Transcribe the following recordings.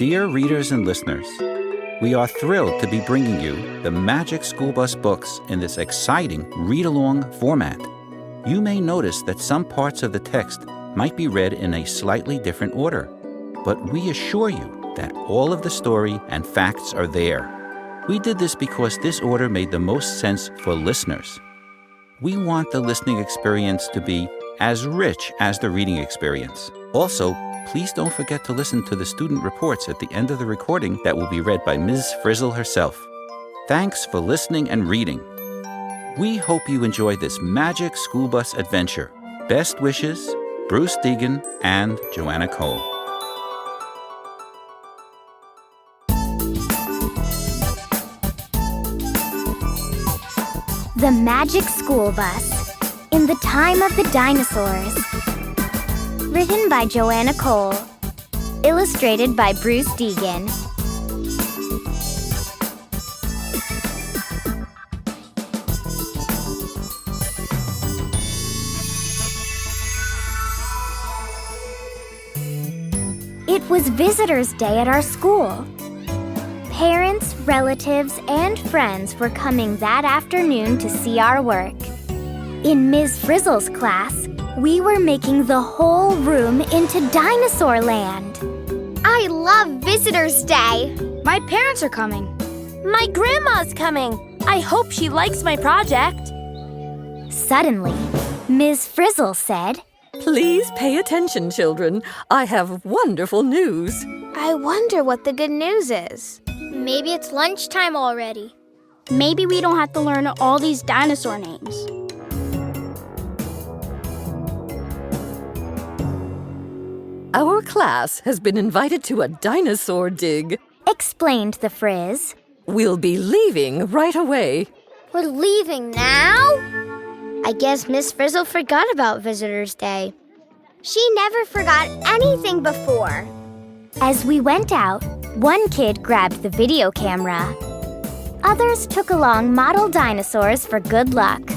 Dear readers and listeners, we are thrilled to be bringing you the Magic School Bus books in this exciting read-along format. You may notice that some parts of the text might be read in a slightly different order, but we assure you that all of the story and facts are there. We did this because this order made the most sense for listeners. We want the listening experience to be as rich as the reading experience. Also, please don't forget to listen to the student reports at the end of the recording that will be read by Ms. Frizzle herself. Thanks for listening and reading. We hope you enjoy this Magic School Bus adventure. Best wishes, Bruce Deegan and Joanna Cole. The Magic School Bus, in the Time of the Dinosaurs. Written by Joanna Cole. Illustrated by Bruce Deegan. It was Visitors' Day at our school. Parents, relatives, and friends were coming that afternoon to see our work. In Ms. Frizzle's class, we were making the whole room into Dinosaur Land. I love Visitors' Day. My parents are coming. My grandma's coming. I hope she likes my project. Suddenly, Ms. Frizzle said, "Please pay attention, children. I have wonderful news." I wonder what the good news is. Maybe it's lunchtime already. Maybe we don't have to learn all these dinosaur names. Our class has been invited to a dinosaur dig. explained the Frizz. We'll be leaving right away. We're leaving now? I guess Miss Frizzle forgot about Visitors' Day. She never forgot anything before. As we went out, one kid grabbed the video camera. Others took along model dinosaurs for good luck.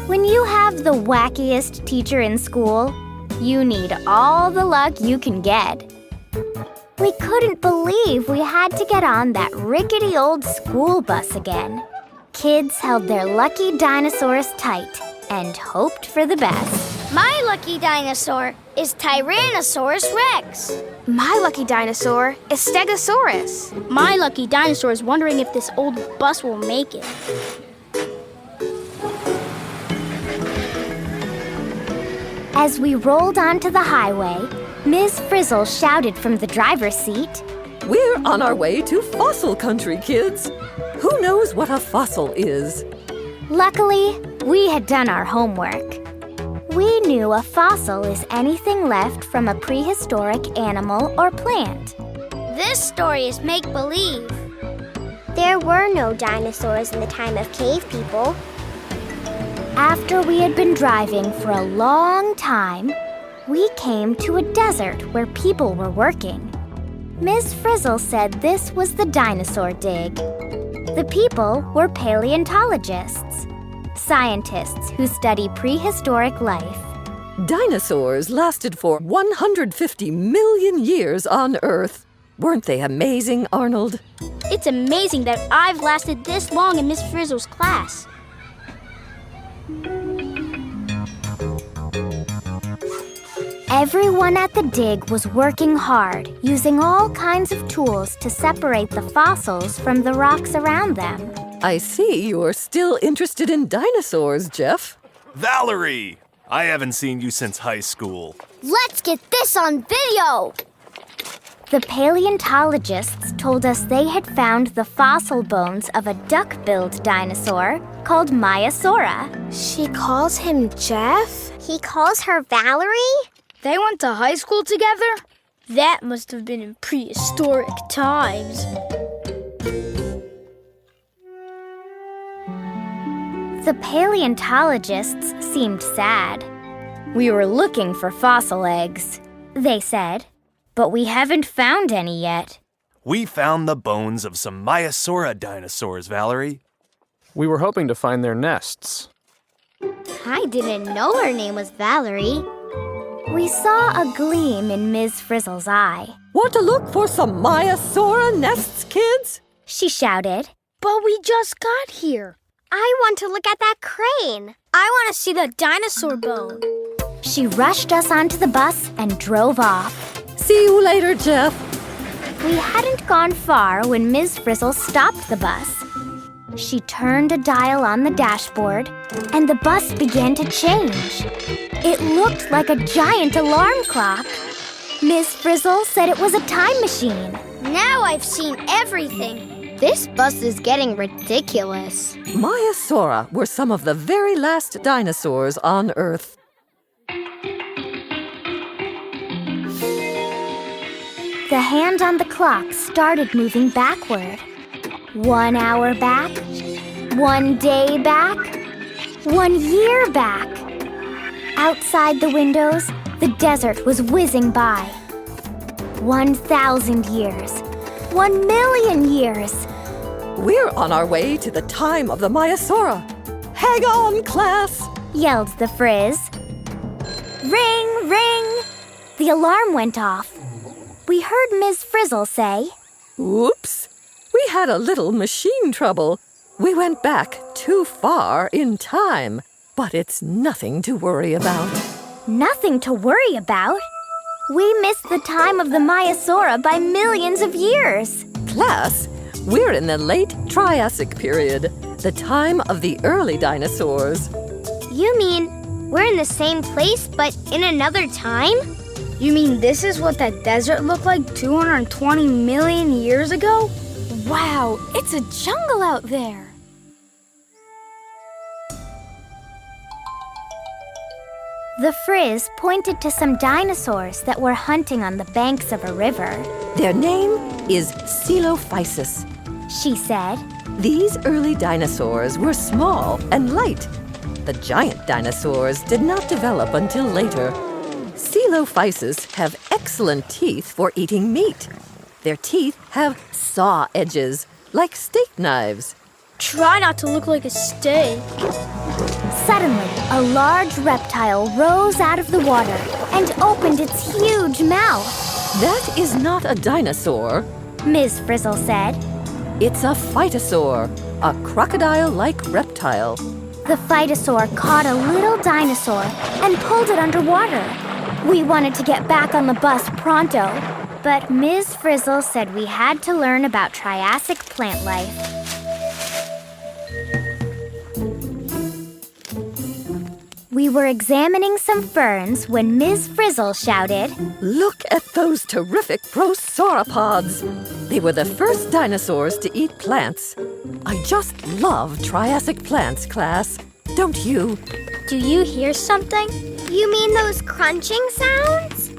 When you have the wackiest teacher in school, you need all the luck you can get. We couldn't believe we had to get on that rickety old school bus again. Kids held their lucky dinosaurs tight and hoped for the best. My lucky dinosaur is Tyrannosaurus Rex. My lucky dinosaur is Stegosaurus. My lucky dinosaur is wondering if this old bus will make it. As we rolled onto the highway, Ms. Frizzle shouted from the driver's seat, We're on our way to fossil country, kids. Who knows what a fossil is? Luckily, we had done our homework. We knew a fossil is anything left from a prehistoric animal or plant. This story is make-believe. There were no dinosaurs in the time of cave people. After we had been driving for a long time, we came to a desert where people were working. Ms. Frizzle said this was the dinosaur dig. The people were paleontologists, scientists who study prehistoric life. Dinosaurs lasted for 150 million years on Earth. Weren't they amazing, Arnold? It's amazing that I've lasted this long in Miss Frizzle's class. Everyone at the dig was working hard, using all kinds of tools to separate the fossils from the rocks around them. I see you're still interested in dinosaurs, Jeff. Valerie! I haven't seen you since high school. Let's get this on video! The paleontologists told us they had found the fossil bones of a duck-billed dinosaur called Maiasaura. She calls him Jeff? He calls her Valerie? They went to high school together? That must have been in prehistoric times. The paleontologists seemed sad. We were looking for fossil eggs, they said, but we haven't found any yet. We found the bones of some Maiasaura dinosaurs, Valerie. We were hoping to find their nests. I didn't know her name was Valerie. We saw a gleam in Ms. Frizzle's eye. Want to look for some Maiasaura nests, kids? She shouted. But we just got here. I want to look at that crane. I want to see the dinosaur bone. She rushed us onto the bus and drove off. See you later, Jeff. We hadn't gone far when Ms. Frizzle stopped the bus. She turned a dial on the dashboard, and the bus began to change. It looked like a giant alarm clock. Ms. Frizzle said it was a time machine. Now I've seen everything. This bus is getting ridiculous. Maiasaura were some of the very last dinosaurs on Earth. The hand on the clock started moving backward. 1 hour back, 1 day back, 1 year back. Outside the windows, the desert was whizzing by. 1,000 years, 1,000,000 years. We're on our way to the time of the Maiasaura. Hang on, class! Yelled the Frizz. Ring, ring! The alarm went off. We heard Ms. Frizzle say, Oops! We had a little machine trouble. We went back too far in time. But it's nothing to worry about. Nothing to worry about? We missed the time of the Maiasaura by millions of years. Class, we're in the late Triassic period, the time of the early dinosaurs. You mean we're in the same place but in another time? You mean this is what that desert looked like 220 million years ago? Wow, it's a jungle out there. The Frizz pointed to some dinosaurs that were hunting on the banks of a river. Their name is Coelophysis, She said. These early dinosaurs were small and light. The giant dinosaurs did not develop until later. Coelophysis have excellent teeth for eating meat. Their teeth have saw edges, like steak knives. Try not to look like a steak. Suddenly, a large reptile rose out of the water and opened its huge mouth. That is not a dinosaur. Ms. Frizzle said. It's a phytosaur, a crocodile-like reptile. The phytosaur caught a little dinosaur and pulled it underwater. We wanted to get back on the bus pronto, but Ms. Frizzle said we had to learn about Triassic plant life. We were examining some ferns when Ms. Frizzle shouted, Look at those terrific prosauropods. They were the first dinosaurs to eat plants. I just love Triassic plants, class. Don't you? Do you hear something? You mean those crunching sounds?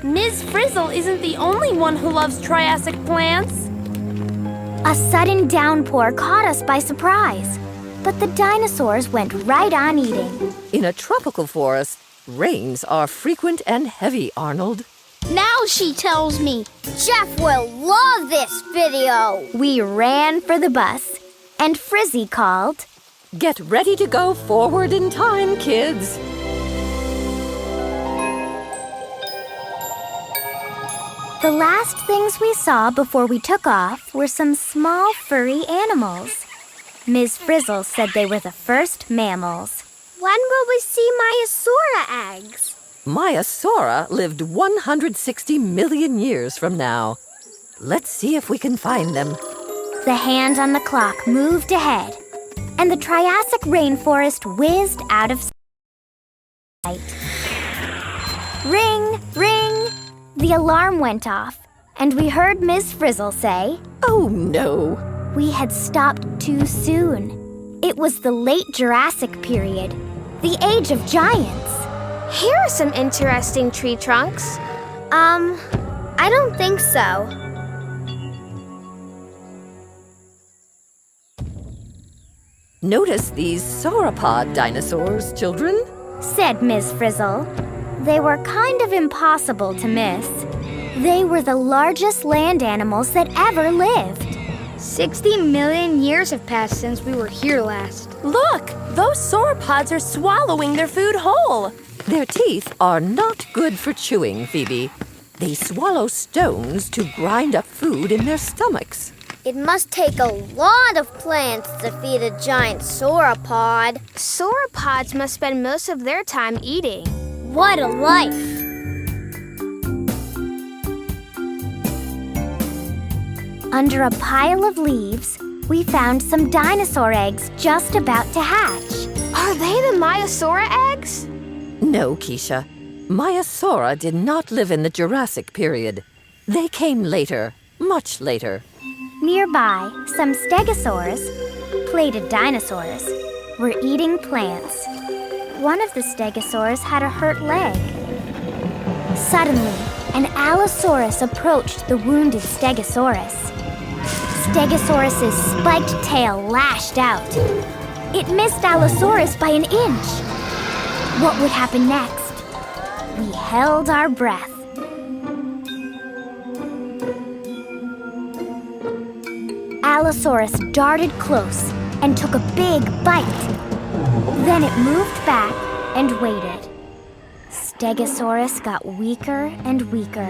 Ms. Frizzle isn't the only one who loves Triassic plants. A sudden downpour caught us by surprise, but the dinosaurs went right on eating. In a tropical forest, rains are frequent and heavy, Arnold. Now she tells me. Jeff will love this video. We ran for the bus, and Frizzy called, Get ready to go forward in time, kids. The last things we saw before we took off were some small furry animals. Ms. Frizzle said they were the first mammals. When will we see Maiasaura eggs? Maiasaura lived 160 million years from now. Let's see if we can find them. The hand on the clock moved ahead, and the Triassic rainforest whizzed out of sight. Ring, ring! The alarm went off, and we heard Ms. Frizzle say, Oh, no. We had stopped too soon. It was the late Jurassic period, the age of giants. Here are some interesting tree trunks. I don't think so. Notice these sauropod dinosaurs, children. Said Ms. Frizzle. They were kind of impossible to miss. They were the largest land animals that ever lived. 60 million years have passed since we were here last. Look, those sauropods are swallowing their food whole. Their teeth are not good for chewing, Phoebe. They swallow stones to grind up food in their stomachs. It must take a lot of plants to feed a giant sauropod. Sauropods must spend most of their time eating. What a life! Under a pile of leaves, we found some dinosaur eggs just about to hatch. Are they the Maiasaura eggs? No, Keisha. Maiasaura did not live in the Jurassic period. They came later, much later. Nearby, some stegosaurs, plated dinosaurs, were eating plants. One of the stegosaurs had a hurt leg. Suddenly, an Allosaurus approached the wounded Stegosaurus. Stegosaurus's spiked tail lashed out. It missed Allosaurus by an inch. What would happen next? We held our breath. Allosaurus darted close and took a big bite. Then it moved back and waited. Stegosaurus got weaker and weaker.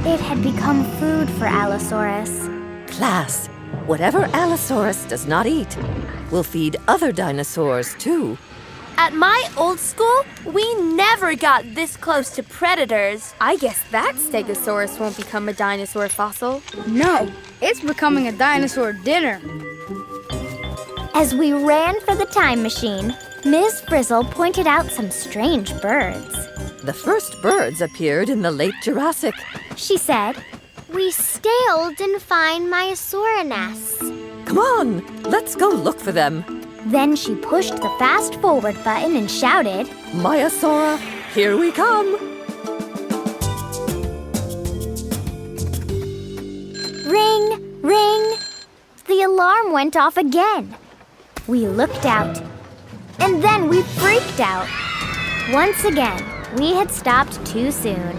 It had become food for Allosaurus. Class, whatever Allosaurus does not eat will feed other dinosaurs too. At my old school, we never got this close to predators. I guess that Stegosaurus won't become a dinosaur fossil. No, it's becoming a dinosaur dinner. As we ran for the time machine, Ms. Frizzle pointed out some strange birds. The first birds appeared in the late Jurassic. She said, We still didn't find Maiasaura nests. Come on, let's go look for them. Then she pushed the fast forward button and shouted, Maiasaura, here we come. Ring, ring. The alarm went off again. We looked out, and then we freaked out. Once again, we had stopped too soon,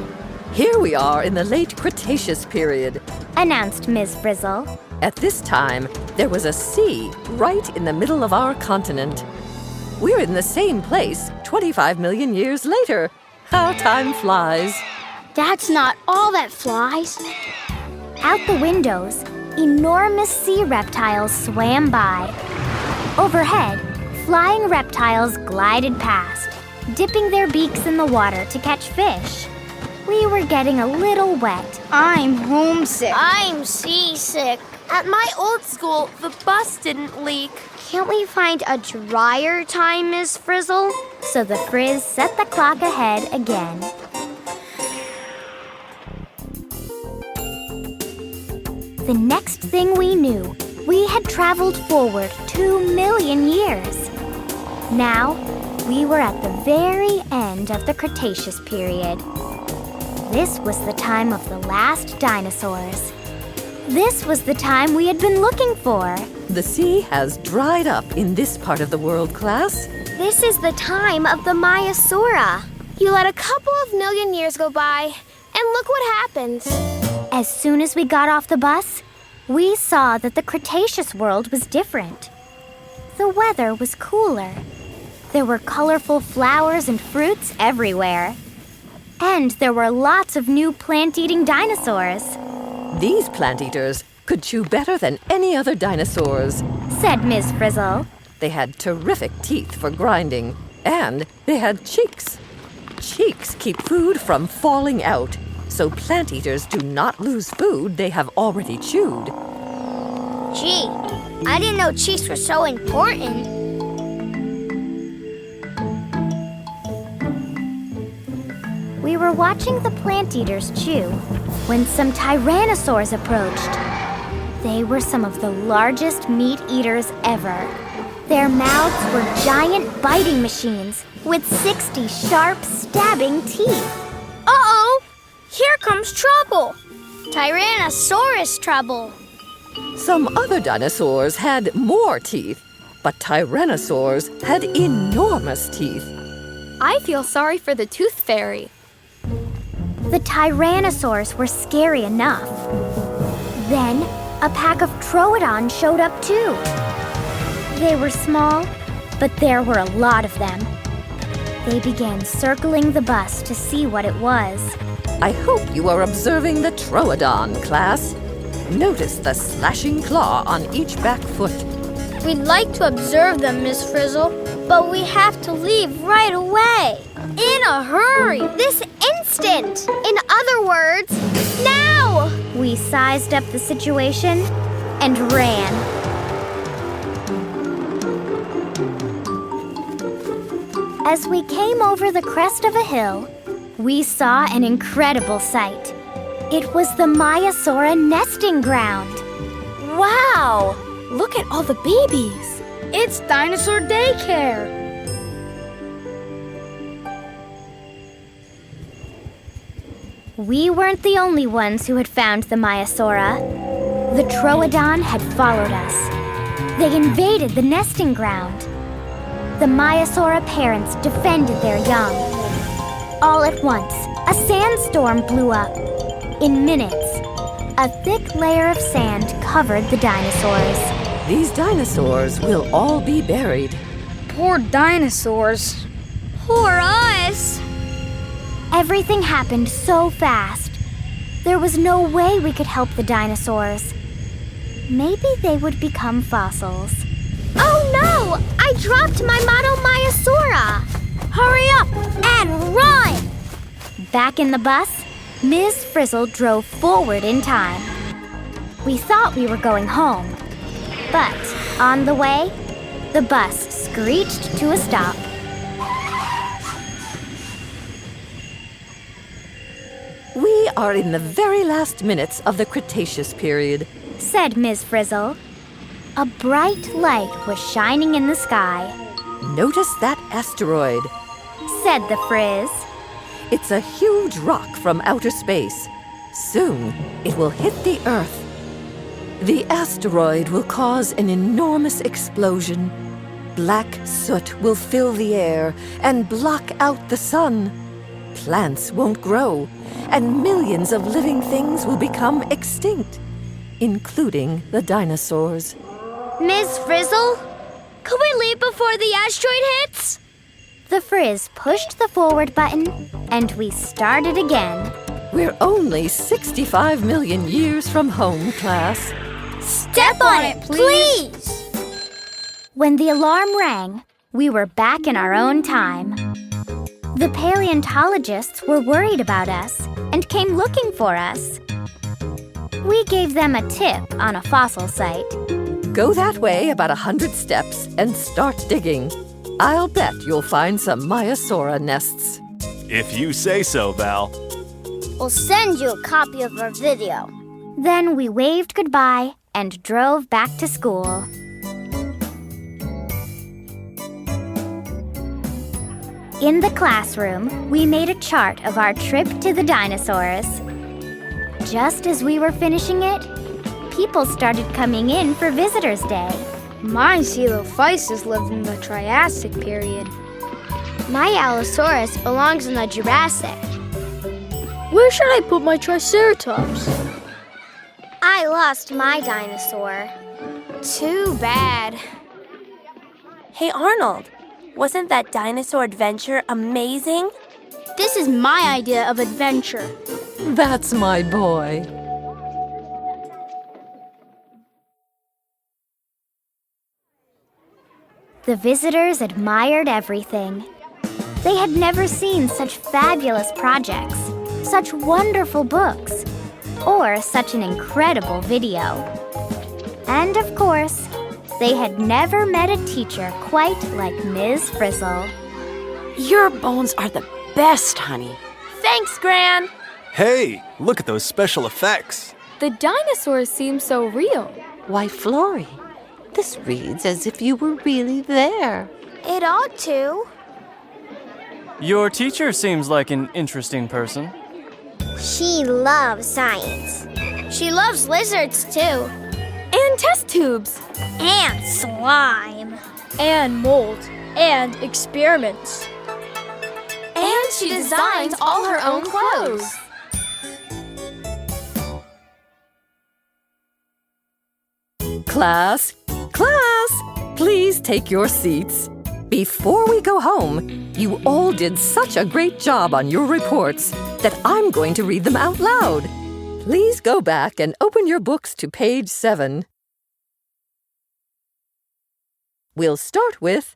Here we are in the late Cretaceous period. announced Ms. Frizzle. At this time, there was a sea right in the middle of our continent. We're in the same place 25 million years later. How time flies. That's not all that flies. Out the windows, enormous sea reptiles swam by. Overhead, flying reptiles glided past, dipping their beaks in the water to catch fish. We were getting a little wet. I'm homesick. I'm seasick. At my old school, the bus didn't leak. Can't we find a drier time, Miss Frizzle? So the Frizz set the clock ahead again. The next thing we knew, we had traveled forward 2 million years. Now, we were at the very end of the Cretaceous period. This was the time of the last dinosaurs. This was the time we had been looking for. The sea has dried up in this part of the world, class. This is the time of the Maiasaura. You let a couple of million years go by, and look what happens. As soon as we got off the bus, we saw that the Cretaceous world was different. The weather was cooler. There were colorful flowers and fruits everywhere. And there were lots of new plant-eating dinosaurs, These plant eaters could chew better than any other dinosaurs. said Ms. Frizzle. They had terrific teeth for grinding, and they had cheeks. Cheeks keep food from falling out, so plant eaters do not lose food they have already chewed. Gee, I didn't know cheeks were so important. We were watching the plant eaters chew when some tyrannosaurs approached. They were some of the largest meat eaters ever. Their mouths were giant biting machines with 60 sharp, stabbing teeth. Uh-oh! Here comes trouble! Tyrannosaurus trouble! Some other dinosaurs had more teeth, but tyrannosaurs had enormous teeth. I feel sorry for the tooth fairy. The tyrannosaurs were scary enough. Then, a pack of troodons showed up too. They were small, but there were a lot of them. They began circling the bus to see what it was. I hope you are observing the Troodon, class. Notice the slashing claw on each back foot. We'd like to observe them, Miss Frizzle, but we have to leave right away. In a hurry. This instant! In other words, now! We sized up the situation and ran. As we came over the crest of a hill, we saw an incredible sight. It was the Maiasaura nesting ground. Wow! Look at all the babies. It's dinosaur daycare. We weren't the only ones who had found the Maiasaura. The Troodon had followed us. They invaded the nesting ground. The Maiasaura parents defended their young. All at once, a sandstorm blew up. In minutes, a thick layer of sand covered the dinosaurs. These dinosaurs will all be buried. Poor dinosaurs. Poor us! Everything happened so fast. There was no way we could help the dinosaurs. Maybe they would become fossils. Oh no! I dropped my model Maiasaura! Hurry up and run! Back in the bus, Ms. Frizzle drove forward in time. We thought we were going home. But on the way, the bus screeched to a stop. We are in the very last minutes of the Cretaceous period, said Ms. Frizzle. A bright light was shining in the sky. Notice that asteroid, said the Frizz. It's a huge rock from outer space. Soon, it will hit the Earth. The asteroid will cause an enormous explosion. Black soot will fill the air and block out the sun. Plants won't grow, and millions of living things will become extinct, including the dinosaurs. Ms. Frizzle, could we leave before the asteroid hits? The Frizz pushed the forward button, and we started again. We're only 65 million years from home, class. Step on it, please! When the alarm rang, we were back in our own time. The paleontologists were worried about us and came looking for us. We gave them a tip on a fossil site. Go that way about 100 steps and start digging. I'll bet you'll find some Maiasaura nests. If you say so, Val. We'll send you a copy of our video. Then we waved goodbye and drove back to school. In the classroom, we made a chart of our trip to the dinosaurs. Just as we were finishing it, people started coming in for Visitors' Day. My Coelophysis lived in the Triassic period. My Allosaurus belongs in the Jurassic. Where should I put my Triceratops? I lost my dinosaur. Too bad. Hey, Arnold, wasn't that dinosaur adventure amazing? This is my idea of adventure. That's my boy. The visitors admired everything. They had never seen such fabulous projects, such wonderful books, or such an incredible video. And of course, they had never met a teacher quite like Ms. Frizzle. Your bones are the best, honey. Thanks, Gran. Hey, look at those special effects. The dinosaurs seem so real. Why, Flory, this reads as if you were really there. It ought to. Your teacher seems like an interesting person. She loves science. She loves lizards, too. And test tubes. And slime. And mold. And experiments. And she designs all her own clothes. Class, please take your seats. Before we go home, you all did such a great job on your reports that I'm going to read them out loud. Please go back and open your books to page 7. We'll start with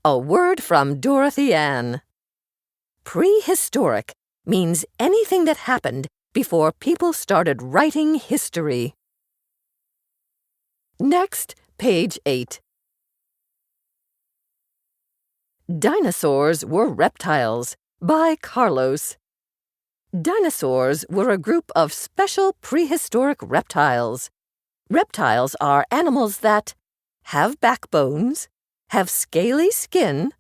a word from Dorothy Ann. Prehistoric means anything that happened before people started writing history. Next, page 8. Dinosaurs were reptiles by Carlos. Dinosaurs were a group of special prehistoric reptiles. Reptiles are animals that have backbones, have scaly skin,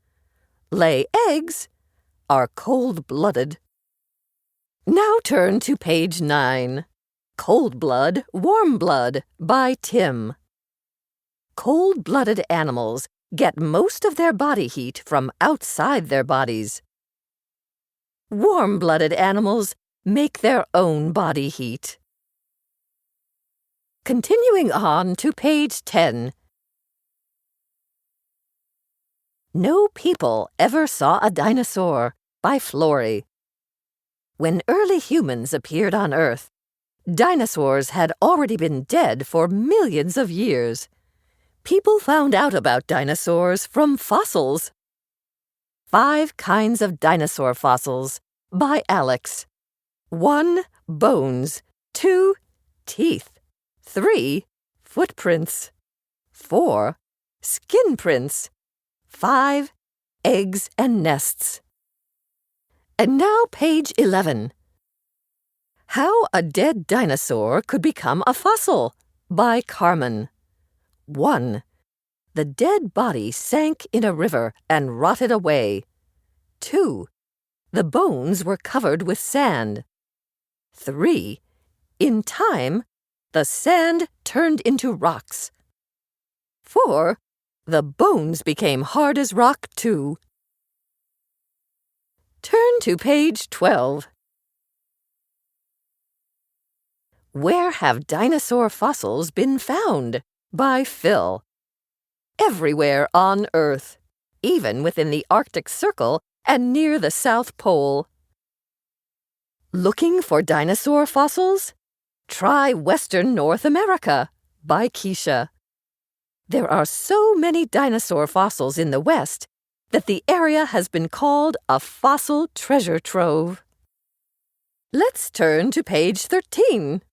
lay eggs, are cold-blooded. Now turn to page 9. Cold Blood, Warm Blood by Tim. Cold-blooded animals get most of their body heat from outside their bodies. Warm-blooded animals make their own body heat. Continuing on to page 10. No People Ever Saw a Dinosaur by Flory. When early humans appeared on Earth, dinosaurs had already been dead for millions of years. People found out about dinosaurs from fossils. 5 Kinds of Dinosaur Fossils by Alex. 1. Bones. 2. Teeth. 3. Footprints. 4. Skin prints. 5. Eggs and nests. And now page 11. How a Dead Dinosaur Could Become a Fossil by Carmen. 1. The dead body sank in a river and rotted away. 2. The bones were covered with sand. 3. In time, the sand turned into rocks. 4. The bones became hard as rock, too. Turn to page 12. Where Have Dinosaur Fossils Been Found? By Phil. Everywhere on Earth, even within the Arctic Circle and near the South Pole. Looking for dinosaur fossils? Try Western North America by Keisha. There are so many dinosaur fossils in the West that the area has been called a fossil treasure trove. Let's turn to page 13.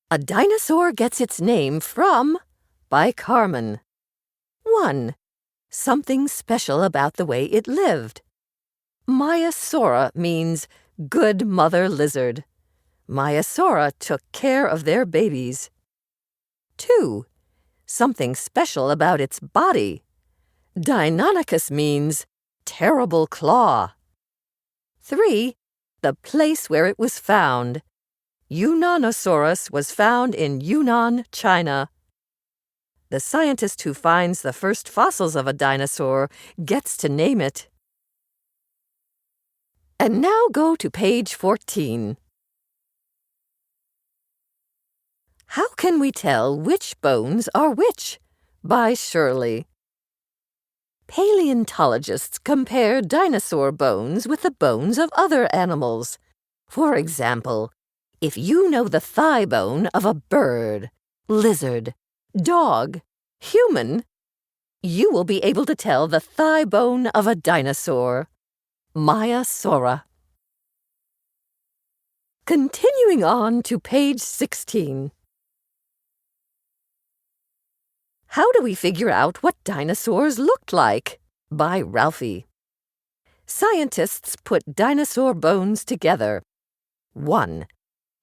A Dinosaur Gets Its Name From by Carmen. 1. Something special about the way it lived. Maiasaura means good mother lizard. Maiasaura took care of their babies. 2. Something special about its body. Deinonychus means terrible claw. 3. The place where it was found. Yunnanosaurus was found in Yunnan, China. The scientist who finds the first fossils of a dinosaur gets to name it. And now go to page 14. How can we tell which bones are which? By Shirley. Paleontologists compare dinosaur bones with the bones of other animals. For example, if you know the thigh bone of a bird, lizard, dog, human, you will be able to tell the thigh bone of a dinosaur. Maiasaura. Continuing on to page 16. How do we figure out what dinosaurs looked like? By Ralphie. Scientists put dinosaur bones together. 1.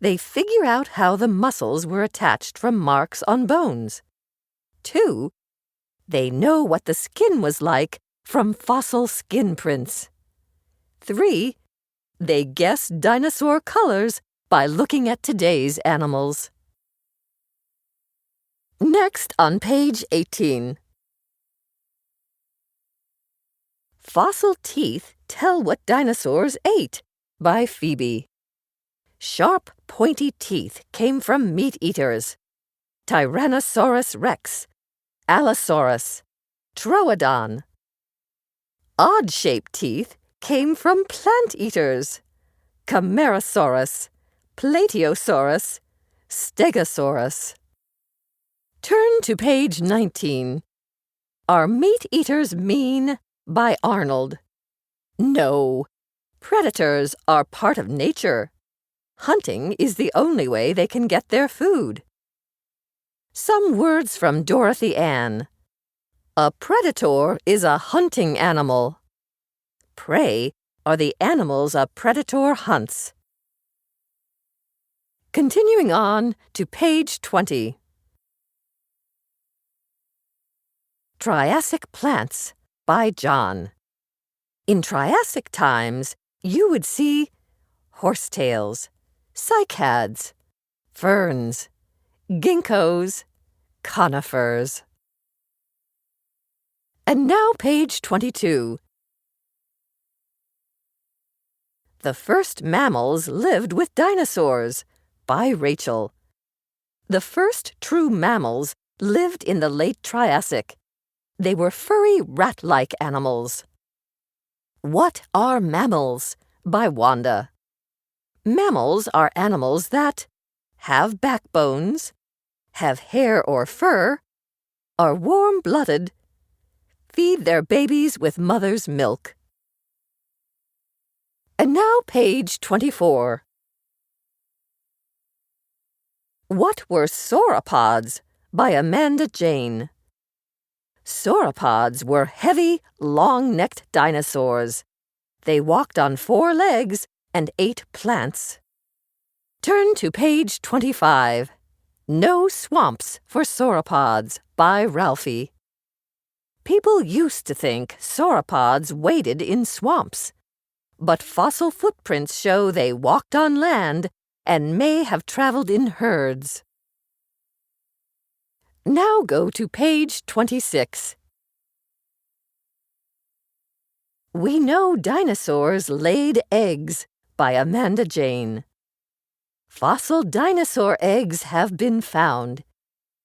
They figure out how the muscles were attached from marks on bones. 2. They know what the skin was like from fossil skin prints. 3. They guess dinosaur colors by looking at today's animals. Next on page 18. Fossil Teeth Tell What Dinosaurs Ate by Phoebe. Sharp, pointy teeth came from meat eaters. Tyrannosaurus rex, Allosaurus, Troodon. Odd-shaped teeth came from plant eaters. Camarasaurus, Plateosaurus, Stegosaurus. Turn to page 19. Are meat eaters mean? By Arnold. No. Predators are part of nature. Hunting is the only way they can get their food. Some words from Dorothy Ann. A predator is a hunting animal. Prey are the animals a predator hunts. Continuing on to page 20. Triassic plants by John. In Triassic times, you would see horsetails, cycads, ferns, ginkgos, conifers. And now page 22. The first mammals lived with dinosaurs by Rachel. The first true mammals lived in the late Triassic. They were furry rat-like animals. What are mammals? By Wanda. Mammals are animals that have backbones, have hair or fur, are warm-blooded, feed their babies with mother's milk. And now page 24. What were sauropods? By Amanda Jane. Sauropods were heavy, long-necked dinosaurs. They walked on 4 legs and ate plants. Turn to page 25. No Swamps for Sauropods by Ralphie. People used to think sauropods waded in swamps, but fossil footprints show they walked on land and may have traveled in herds. Now go to page 26. We know dinosaurs laid eggs by Amanda Jane. Fossil dinosaur eggs have been found.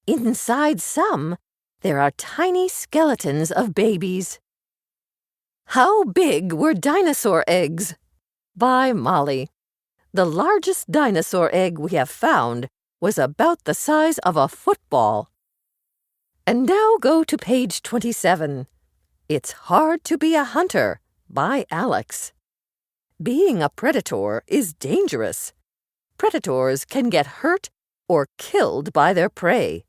Inside some, there are tiny skeletons of babies. How big were dinosaur eggs? By Molly. The largest dinosaur egg we have found was about the size of a football. And now go to page 27. It's Hard to Be a Hunter by Alex. Being a predator is dangerous. Predators can get hurt or killed by their prey.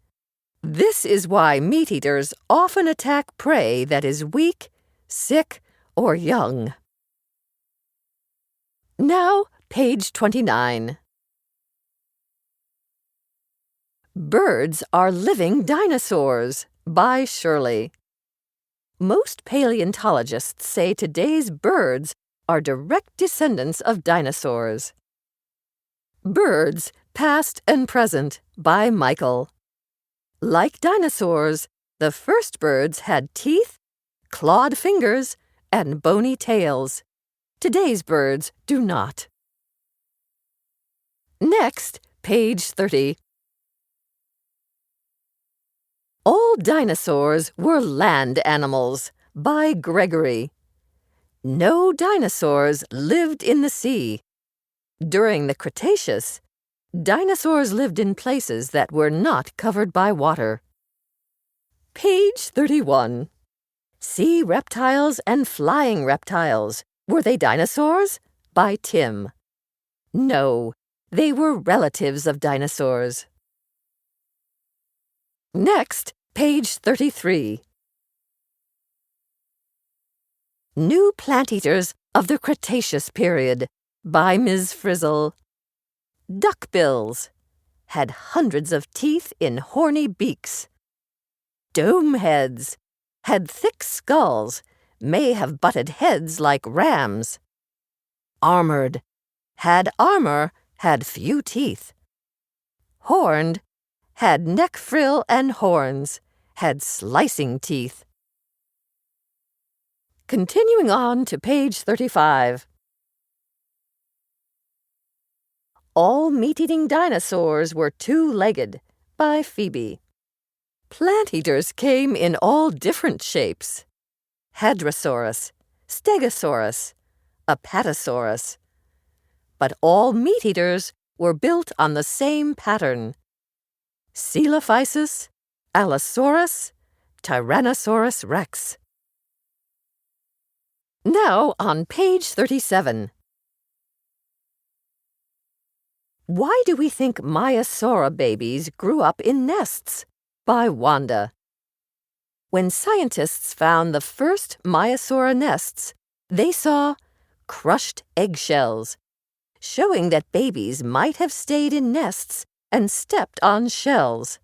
This is why meat eaters often attack prey that is weak, sick, or young. Now, page 29. Birds Are Living Dinosaurs by Shirley. Most paleontologists say today's birds are direct descendants of dinosaurs. Birds, Past and Present by Michael. Like dinosaurs, the first birds had teeth, clawed fingers, and bony tails. Today's birds do not. Next, page 30. All dinosaurs were land animals by Gregory. No dinosaurs lived in the sea. During the Cretaceous, dinosaurs lived in places that were not covered by water. Page 31. Sea reptiles and flying reptiles. Were they dinosaurs? By Tim. No, they were relatives of dinosaurs. Next, page 33. New Plant Eaters of the Cretaceous Period by Ms. Frizzle. Duckbills had hundreds of teeth in horny beaks. Domeheads had thick skulls, may have butted heads like rams. Armored had armor, had few teeth. Horned had neck frill and horns, had slicing teeth. Continuing on to page 35. All meat-eating dinosaurs were two-legged by Phoebe. Plant eaters came in all different shapes. Hadrosaurus Stegosaurus, Apatosaurus. But all meat-eaters were built on the same pattern: Coelophysis, Allosaurus, Tyrannosaurus rex. Now on page 37. Why do we think Maiasaura babies grew up in nests? By Wanda. When scientists found the first Maiasaura nests, they saw crushed eggshells, showing that babies might have stayed in nests and stepped on shells.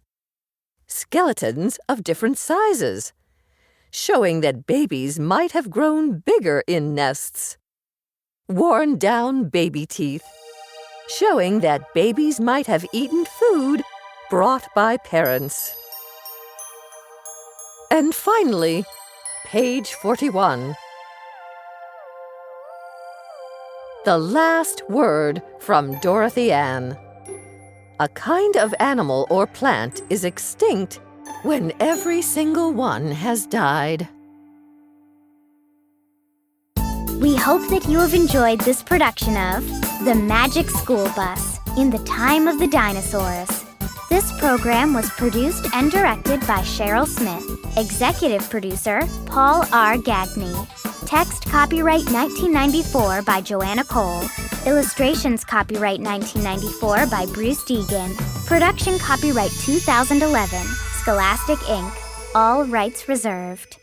Skeletons of different sizes, showing that babies might have grown bigger in nests. Worn down baby teeth, showing that babies might have eaten food brought by parents. And finally, page 41. The last word from Dorothy Ann. A kind of animal or plant is extinct when every single one has died. We hope that you have enjoyed this production of The Magic School Bus in the Time of the Dinosaurs. This program was produced and directed by Cheryl Smith. Executive producer, Paul R. Gagney. Text copyright 1994 by Joanna Cole. Illustrations copyright 1994 by Bruce Deegan. Production copyright 2011, Scholastic Inc. All rights reserved.